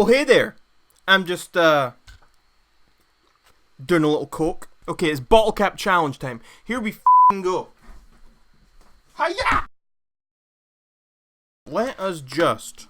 Oh, hey there. I'm just, doing a little coke. Okay, it's bottle cap challenge time. Here we f***ing go. Hiya! Let us just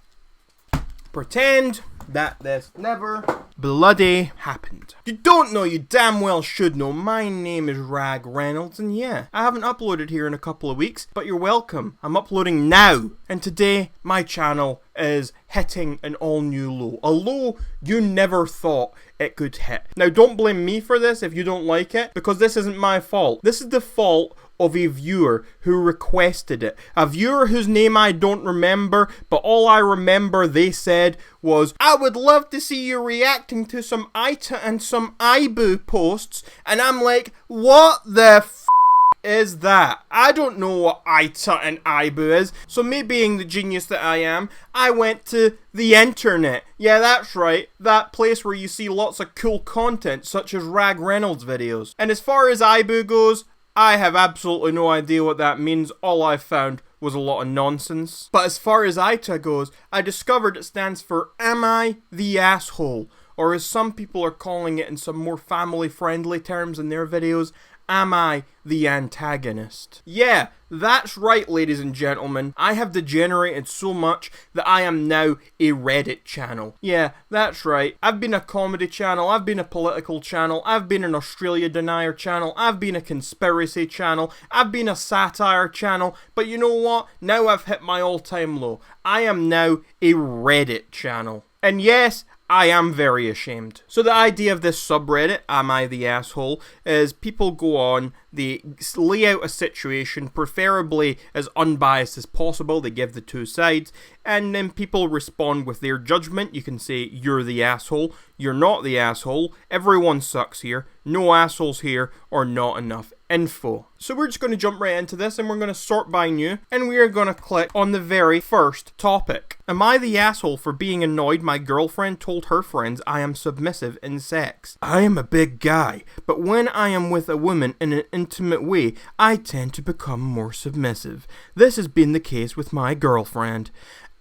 pretend that this never bloody happened. You don't know, you damn well should know. My name is Rag Reynolds, and yeah, I haven't uploaded here in a couple of weeks, but you're welcome. I'm uploading now, and today my channel is hitting an all-new low. A low you never thought it could hit. Now, don't blame me for this if you don't like it, because this isn't my fault. This is the fault of a viewer who requested it. A viewer whose name I don't remember, but all I remember they said was, I would love to see you reacting to some AITA and some AIBU posts, and I'm like, what the f*** is that? I don't know what AITA and AIBU is, so me being the genius that I am, I went to the internet. Yeah, that's right, that place where you see lots of cool content, such as Rag Reynolds videos. And as far as AIBU goes, I have absolutely no idea what that means. All I found was a lot of nonsense. But as far as AITA goes, I discovered it stands for Am I the Asshole? Or as some people are calling it in some more family-friendly terms in their videos, Am I the Antagonist? Yeah, that's right, ladies and gentlemen. I have degenerated so much that I am now a Reddit channel. Yeah, that's right. I've been a comedy channel, I've been a political channel, I've been an Australia denier channel, I've been a conspiracy channel, I've been a satire channel, but you know what? Now I've hit my all-time low. I am now a Reddit channel. And yes, I am very ashamed. So the idea of this subreddit, Am I the Asshole, is people go on, they lay out a situation, preferably as unbiased as possible, they give the two sides, and then people respond with their judgment. You can say, you're the asshole, you're not the asshole, everyone sucks here, no assholes here, or not enough info. So we're just going to jump right into this, and we're going to sort by new, and we are going to click on the very first topic. Am I the asshole for being annoyed my girlfriend told her friends I am submissive in sex? I am a big guy, but when I am with a woman in an intimate way, I tend to become more submissive. This has been the case with my girlfriend.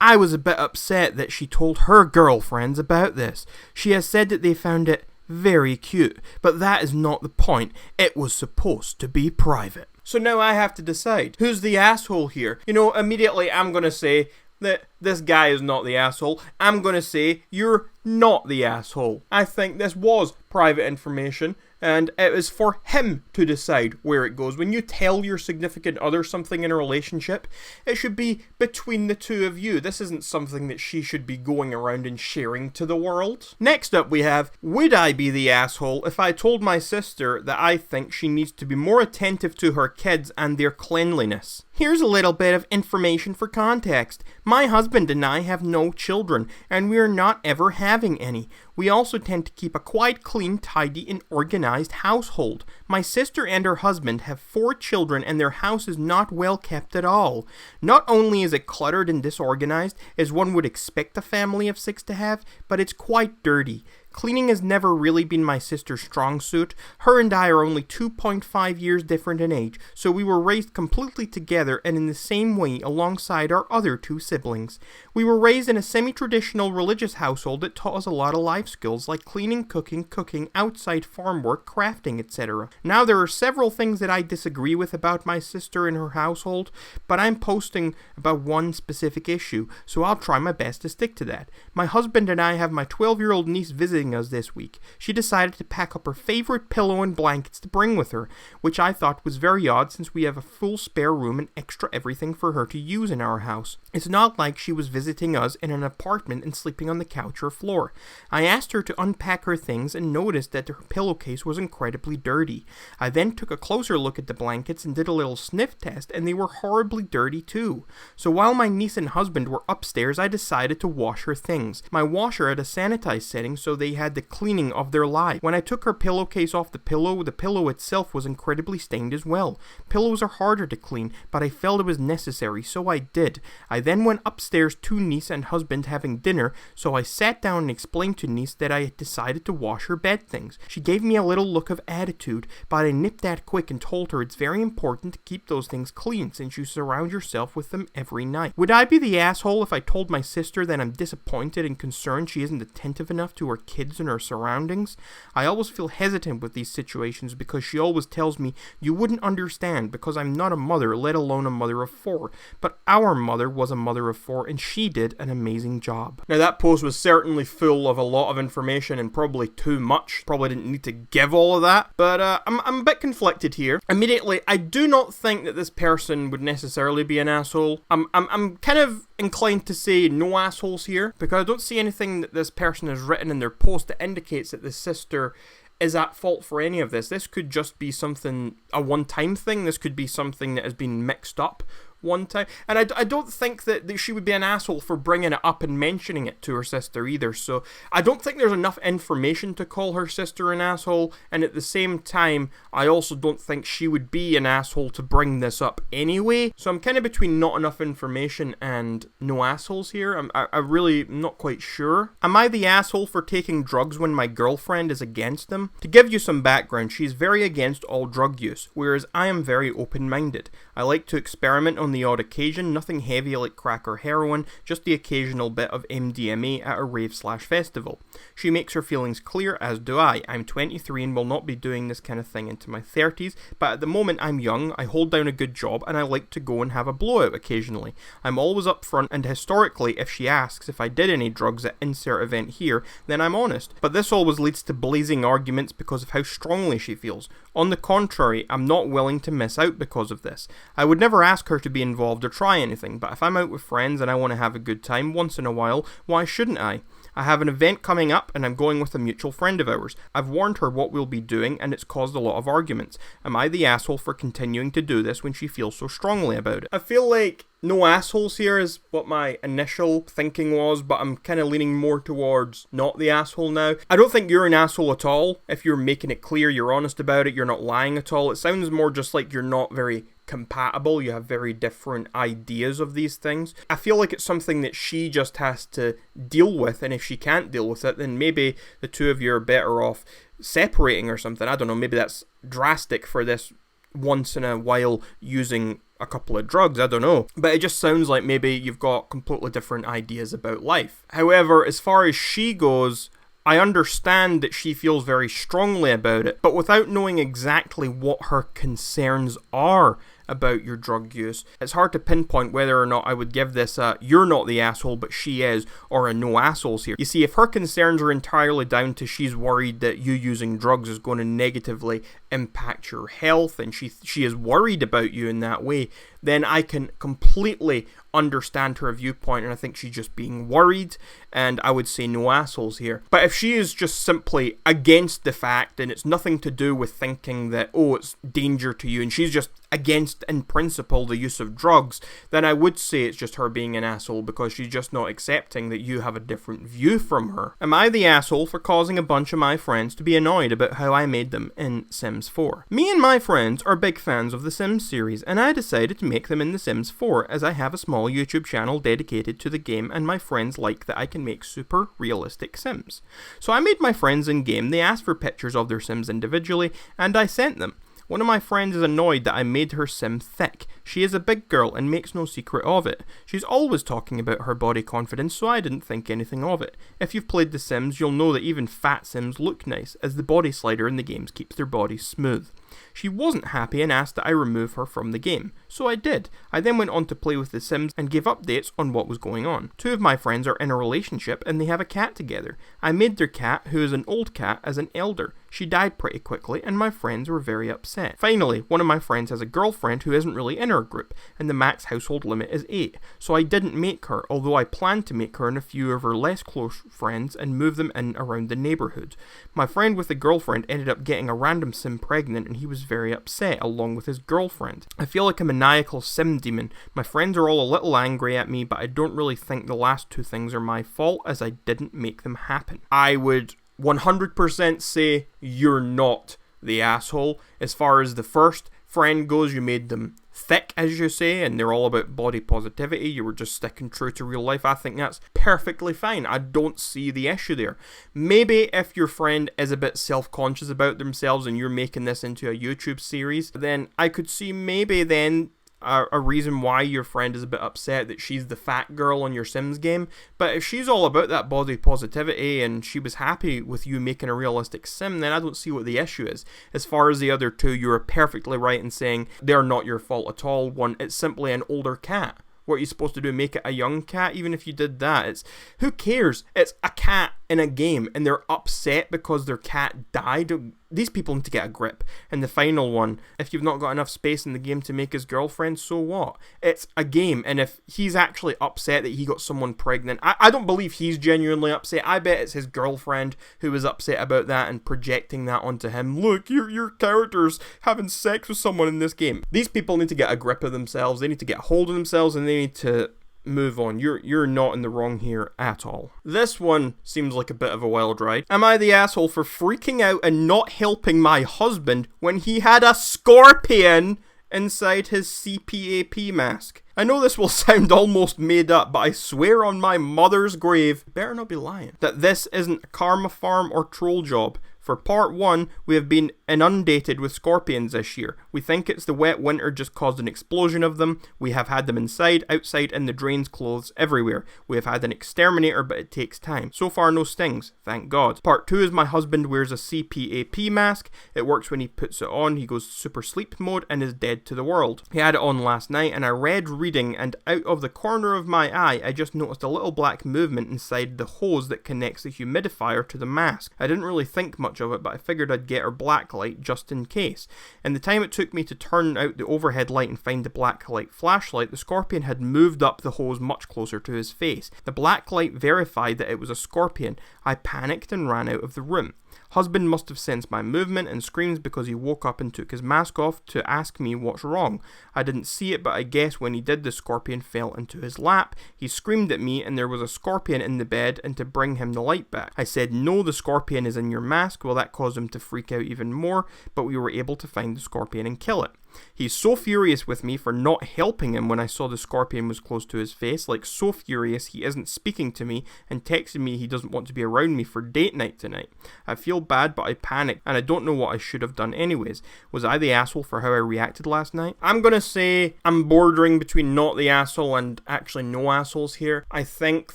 I was a bit upset that she told her girlfriends about this. She has said that they found it very cute, but that is not the point. It was supposed to be private. So now I have to decide, who's the asshole here? You know, immediately I'm going to say that this guy is not the asshole. I'm going to say you're not the asshole. I think this was private information, and it is for him to decide where it goes. When you tell your significant other something in a relationship, it should be between the two of you. This isn't something that she should be going around and sharing to the world. Next up we have, would I be the asshole if I told my sister that I think she needs to be more attentive to her kids and their cleanliness? Here's a little bit of information for context. My husband and I have no children, and we are not ever having any. We also tend to keep a quite clean, tidy, and organized household. My sister and her husband have 4 children, and their house is not well kept at all. Not only is it cluttered and disorganized, as one would expect a family of 6 to have, but it's quite dirty. Cleaning has never really been my sister's strong suit. Her and I are only 2.5 years different in age, so we were raised completely together and in the same way alongside our other 2 siblings. We were raised in a semi-traditional religious household that taught us a lot of life skills like cleaning, cooking, outside farm work, crafting, etc. Now there are several things that I disagree with about my sister and her household, but I'm posting about one specific issue, so I'll try my best to stick to that. My husband and I have my 12-year-old niece visiting us this week. She decided to pack up her favorite pillow and blankets to bring with her, which I thought was very odd since we have a full spare room and extra everything for her to use in our house. It's not like she was visiting us in an apartment and sleeping on the couch or floor. I asked her to unpack her things and noticed that her pillowcase was incredibly dirty. I then took a closer look at the blankets and did a little sniff test, and they were horribly dirty too. So while my niece and husband were upstairs, I decided to wash her things. My washer had a sanitized setting, so they they had the cleaning of their life. When I took her pillowcase off the pillow itself was incredibly stained as well. Pillows are harder to clean, but I felt it was necessary, so I did. I then went upstairs to niece and husband having dinner, so I sat down and explained to niece that I had decided to wash her bed things. She gave me a little look of attitude, but I nipped that quick and told her it's very important to keep those things clean since you surround yourself with them every night. Would I be the asshole if I told my sister that I'm disappointed and concerned she isn't attentive enough to her kids and her surroundings? I always feel hesitant with these situations because she always tells me you wouldn't understand because I'm not a mother, let alone a mother of 4. But our mother was a mother of 4 and she did an amazing job. Now that post was certainly full of a lot of information and probably too much. Probably didn't need to give all of that, but I'm a bit conflicted here. Immediately, I do not think that this person would necessarily be an asshole. I'm kind of inclined to say no assholes here because I don't see anything that this person has written in their post that indicates that the sister is at fault for any of this. This could just be something, a one-time thing. This could be something that has been mixed up one time. And I don't think that she would be an asshole for bringing it up and mentioning it to her sister either. So I don't think there's enough information to call her sister an asshole. And at the same time, I also don't think she would be an asshole to bring this up anyway. So I'm kind of between not enough information and no assholes here. I'm really not quite sure. Am I the asshole for taking drugs when my girlfriend is against them? To give you some background, she's very against all drug use, whereas I am very open-minded. I like to experiment on the odd occasion, nothing heavy like crack or heroin, just the occasional bit of MDMA at a rave/festival. She makes her feelings clear, as do I. I'm 23 and will not be doing this kind of thing into my 30s, but at the moment I'm young, I hold down a good job, and I like to go and have a blowout occasionally. I'm always upfront, and historically, if she asks if I did any drugs at insert event here, then I'm honest. But this always leads to blazing arguments because of how strongly she feels. On the contrary, I'm not willing to miss out because of this. I would never ask her to be involved or try anything, but if I'm out with friends and I want to have a good time once in a while, why shouldn't I? I have an event coming up and I'm going with a mutual friend of ours. I've warned her what we'll be doing and it's caused a lot of arguments. Am I the asshole for continuing to do this when she feels so strongly about it? I feel like no assholes here is what my initial thinking was, but I'm kind of leaning more towards not the asshole now. I don't think you're an asshole at all. If you're making it clear, you're honest about it, you're not lying at all. It sounds more just like you're not very compatible, you have very different ideas of these things. I feel like it's something that she just has to deal with, and if she can't deal with it, then maybe the two of you are better off separating or something. I don't know, maybe that's drastic for this once in a while using a couple of drugs, I don't know. But it just sounds like maybe you've got completely different ideas about life. However, as far as she goes, I understand that she feels very strongly about it, but without knowing exactly what her concerns are about your drug use, it's hard to pinpoint whether or not I would give this a you're not the asshole but she is, or a no assholes here. You see, if her concerns are entirely down to she's worried that you using drugs is going to negatively impact your health and she is worried about you in that way, then I can completely understand her viewpoint, and I think she's just being worried, and I would say no assholes here. But if she is just simply against the fact, and it's nothing to do with thinking that, oh, it's danger to you, and she's just against, in principle, the use of drugs, then I would say it's just her being an asshole because she's just not accepting that you have a different view from her. Am I the asshole for causing a bunch of my friends to be annoyed about how I made them in Sims 4? Me and my friends are big fans of the Sims series, and I decided to make them in the Sims 4 as I have a small YouTube channel dedicated to the game, and my friends like that I can make super realistic Sims. So I made my friends in game, they asked for pictures of their Sims individually, and I sent them. One of my friends is annoyed that I made her sim thick. She is a big girl and makes no secret of it. She's always talking about her body confidence, so I didn't think anything of it. If you've played The Sims, you'll know that even fat Sims look nice, as the body slider in the games keeps their bodies smooth. She wasn't happy and asked that I remove her from the game, so I did. I then went on to play with The Sims and gave updates on what was going on. Two of my friends are in a relationship and they have a cat together. I made their cat, who is an old cat, as an elder. She died pretty quickly and my friends were very upset. Finally, one of my friends has a girlfriend who isn't really in our group, and the max household limit is 8, so I didn't make her, although I planned to make her and a few of her less close friends and move them in around the neighbourhood. My friend with the girlfriend ended up getting a random sim pregnant and he was very upset, along with his girlfriend. I feel like a maniacal sim demon. My friends are all a little angry at me, but I don't really think the last two things are my fault, as I didn't make them happen. I would 100% say you're not the asshole. As far as the first friend goes, you made them thick, as you say, and they're all about body positivity. You were just sticking true to real life. I think that's perfectly fine. I don't see the issue there. Maybe if your friend is a bit self-conscious about themselves and you're making this into a YouTube series, then I could see maybe then a reason why your friend is a bit upset that she's the fat girl on your Sims game. But if she's all about that body positivity and she was happy with you making a realistic sim, then I don't see what the issue is. As far as the other two, you were perfectly right in saying they're not your fault at all. One, it's simply an older cat. What are you supposed to do? Make it a young cat? Even if you did that, who cares? It's a cat in a game and they're upset because their cat died. These people need to get a grip. And the final one, if you've not got enough space in the game to make his girlfriend, so what? It's a game, and if he's actually upset that he got someone pregnant, I don't believe he's genuinely upset. I bet it's his girlfriend who was upset about that and projecting that onto him. Look, your character's having sex with someone in this game. These people need to get a grip of themselves. They need to get a hold of themselves, and they need to move on. You're not in the wrong here at all. This one seems like a bit of a wild ride. Am I the asshole for freaking out and not helping my husband when he had a scorpion inside his CPAP mask? I know this will sound almost made up, but I swear on my mother's grave, better not be lying, that this isn't a karma farm or troll job. For part 1, we have been inundated with scorpions this year. We think it's the wet winter just caused an explosion of them. We have had them inside, outside, in the drains, clothes, everywhere. We have had an exterminator, but it takes time. So far, no stings, thank God. Part 2 is my husband wears a CPAP mask. It works when he puts it on. He goes super sleep mode and is dead to the world. He had it on last night and I read reading, and out of the corner of my eye, I just noticed a little black movement inside the hose that connects the humidifier to the mask. I didn't really think much of it, but I figured I'd get our black light just in case. In the time it took me to turn out the overhead light and find the black light flashlight, the scorpion had moved up the hose much closer to his face. The black light verified that it was a scorpion. I panicked and ran out of the room. Husband must have sensed my movement and screams because he woke up and took his mask off to ask me what's wrong. I didn't see it, but I guess when he did, the scorpion fell into his lap. He screamed at me and there was a scorpion in the bed and to bring him the light back. I said, no, the scorpion is in your mask. Well, that caused him to freak out even more, but we were able to find the scorpion and kill it. He's so furious with me for not helping him when I saw the scorpion was close to his face, like so furious he isn't speaking to me and texting me he doesn't want to be around me for date night tonight. I feel bad, but I panicked and I don't know what I should have done anyways. Was I the asshole for how I reacted last night? I'm gonna say I'm bordering between not the asshole and actually no assholes here. I think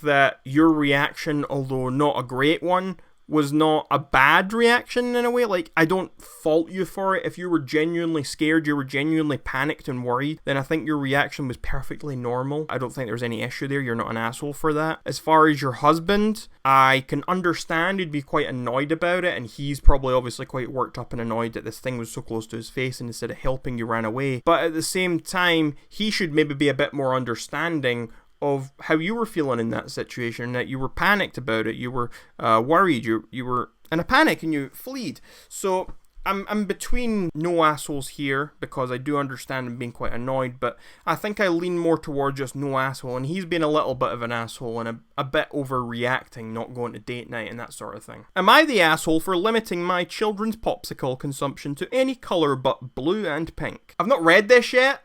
that your reaction, although not a great one, was not a bad reaction in a way. Like, I don't fault you for it. If you were genuinely scared, you were genuinely panicked and worried, then I think your reaction was perfectly normal. I don't think there's any issue there. You're not an asshole for that. As far as your husband, I can understand he'd be quite annoyed about it, and he's probably obviously quite worked up and annoyed that this thing was so close to his face and instead of helping you ran away. But at the same time, he should maybe be a bit more understanding of how you were feeling in that situation, that you were panicked about it, you were worried, you were in a panic and you fled. So I'm between no assholes here because I do understand him being quite annoyed, but I think I lean more towards just no asshole, and he's been a little bit of an asshole and a bit overreacting, not going to date night and that sort of thing. Am I the asshole for limiting my children's popsicle consumption to any colour but blue and pink? I've not read this yet,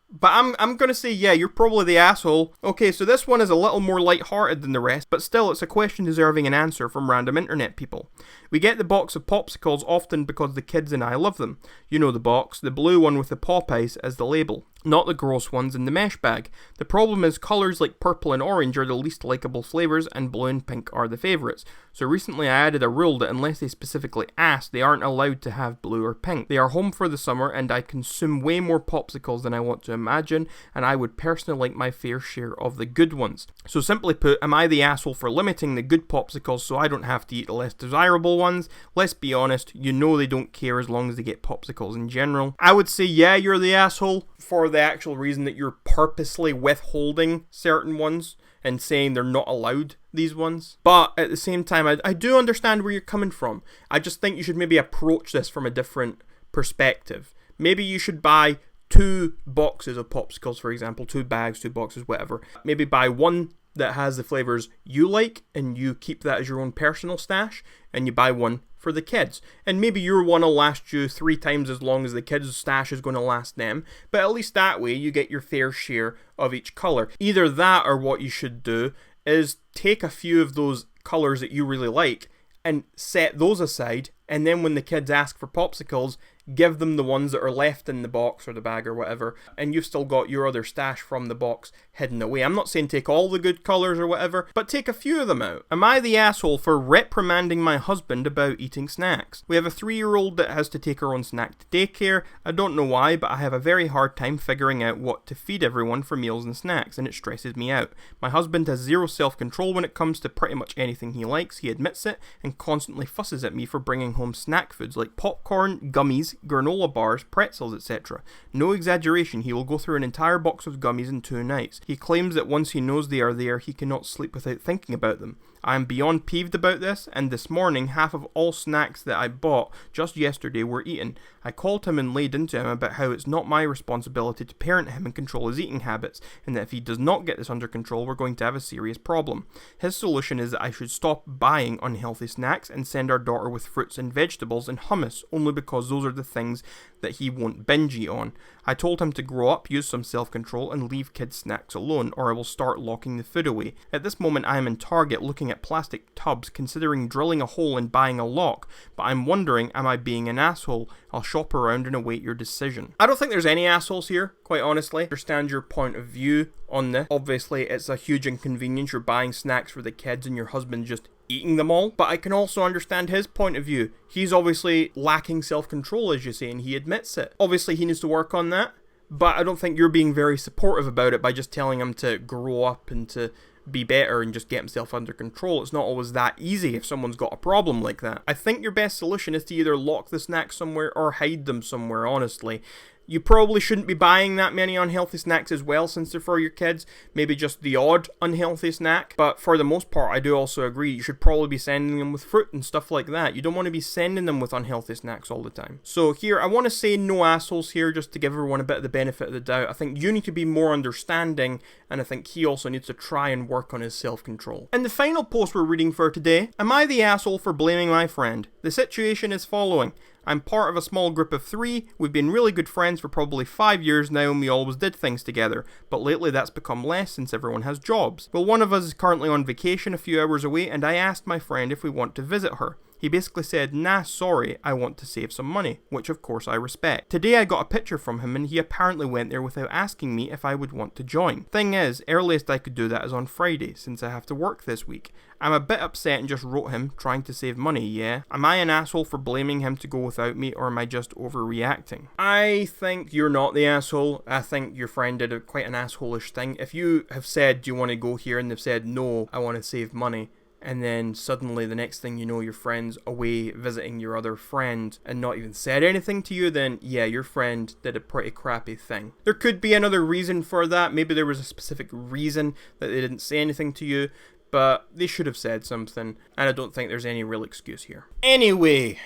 but I'm going to say, yeah, you're probably the asshole. Okay, so this one is a little more light-hearted than the rest, but still it's a question deserving an answer from random internet people. We get the box of popsicles often because the kids and I love them. You know the box, the blue one with the Popeyes as the label, not the gross ones in the mesh bag. The problem is colours like purple and orange are the least likeable flavours and blue and pink are the favourites. So recently I added a rule that unless they specifically ask, they aren't allowed to have blue or pink. They are home for the summer and I consume way more popsicles than I want to imagine, and I would personally like my fair share of the good ones. So simply put, am I the asshole for limiting the good popsicles so I don't have to eat the less desirable ones? Let's be honest, you know they don't care as long as they get popsicles in general. I would say, yeah, you're the asshole for the actual reason that you're purposely withholding certain ones and saying they're not allowed, these ones. But at the same time, I do understand where you're coming from. I just think you should maybe approach this from a different perspective. Maybe you should buy 2 boxes of popsicles, for example, 2 bags, 2 boxes, whatever. Maybe buy one that has the flavours you like, and you keep that as your own personal stash, and you buy one for the kids. And maybe your one will last you 3 times as long as the kids' stash is going to last them, but at least that way you get your fair share of each colour. Either that, or what you should do is take a few of those colours that you really like and set those aside, and then when the kids ask for popsicles, give them the ones that are left in the box or the bag or whatever, and you've still got your other stash from the box hidden away. I'm not saying take all the good colours or whatever, but take a few of them out. Am I the asshole for reprimanding my husband about eating snacks? We have a 3-year-old that has to take her own snack to daycare. I don't know why, but I have a very hard time figuring out what to feed everyone for meals and snacks, and it stresses me out. My husband has zero self-control when it comes to pretty much anything he likes. He admits it, and constantly fusses at me for bringing home snack foods like popcorn, gummies, granola bars, pretzels, etc. No exaggeration, he will go through an entire box of gummies in 2 nights. He claims that once he knows they are there, he cannot sleep without thinking about them. I am beyond peeved about this, and this morning half of all snacks that I bought just yesterday were eaten. I called him and laid into him about how it's not my responsibility to parent him and control his eating habits, and that if he does not get this under control, we're going to have a serious problem. His solution is that I should stop buying unhealthy snacks and send our daughter with fruits and vegetables and hummus, only because those are the things that he won't binge eat on. I told him to grow up, use some self-control, and leave kids' snacks alone, or I will start locking the food away. At this moment I am in Target looking at plastic tubs, considering drilling a hole and buying a lock, but I'm wondering, am I being an asshole? I'll shop around and await your decision. I don't think there's any assholes here, quite honestly. I understand your point of view on this. Obviously it's a huge inconvenience, you're buying snacks for the kids and your husband just eating them all, but I can also understand his point of view. He's obviously lacking self-control, as you say, and he admits it. Obviously he needs to work on that, but I don't think you're being very supportive about it by just telling him to grow up and to be better and just get himself under control. It's not always that easy if someone's got a problem like that. I think your best solution is to either lock the snacks somewhere or hide them somewhere, honestly. You probably shouldn't be buying that many unhealthy snacks as well, since they're for your kids. Maybe just the odd unhealthy snack. But for the most part, I do also agree, you should probably be sending them with fruit and stuff like that. You don't want to be sending them with unhealthy snacks all the time. So here, I want to say no assholes here, just to give everyone a bit of the benefit of the doubt. I think you need to be more understanding, and I think he also needs to try and work on his self-control. And the final post we're reading for today, am I the asshole for blaming my friend? The situation is following. I'm part of a small group of 3, we've been really good friends for probably 5 years now and we always did things together, but lately that's become less since everyone has jobs. Well, one of us is currently on vacation a few hours away and I asked my friend if we want to visit her. He basically said, nah, sorry, I want to save some money, which of course I respect. Today I got a picture from him and he apparently went there without asking me if I would want to join. Thing is, earliest I could do that is on Friday, since I have to work this week. I'm a bit upset and just wrote him, trying to save money, yeah? Am I an asshole for blaming him to go without me, or am I just overreacting? I think you're not the asshole. I think your friend did quite an asshole-ish thing. If you have said, do you want to go here, and they've said, no, I want to save money, and then suddenly the next thing you know your friend's away visiting your other friend and not even said anything to you, then yeah, your friend did a pretty crappy thing. There could be another reason for that. Maybe there was a specific reason that they didn't say anything to you, but they should have said something, and I don't think there's any real excuse here. Anyway,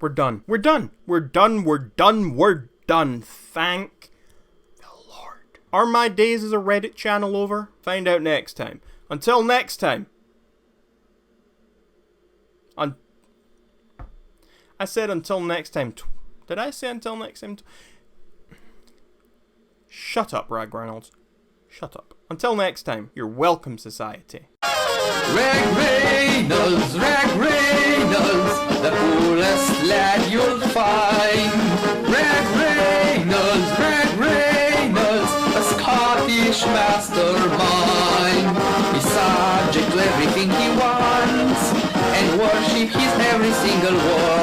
we're done. We're done. We're done. We're done. We're done. Thank the Lord. Are my days as a Reddit channel over? Find out next time. Until next time. I said until next time. Did I say until next time? Shut up, Rag Reynolds. Shut up. Until next time, you're welcome, society. Rag Reynolds, the coolest lad you'll find. Rag Reynolds, a Scottish mastermind. He's subject to everything he wants, and worship his every single word.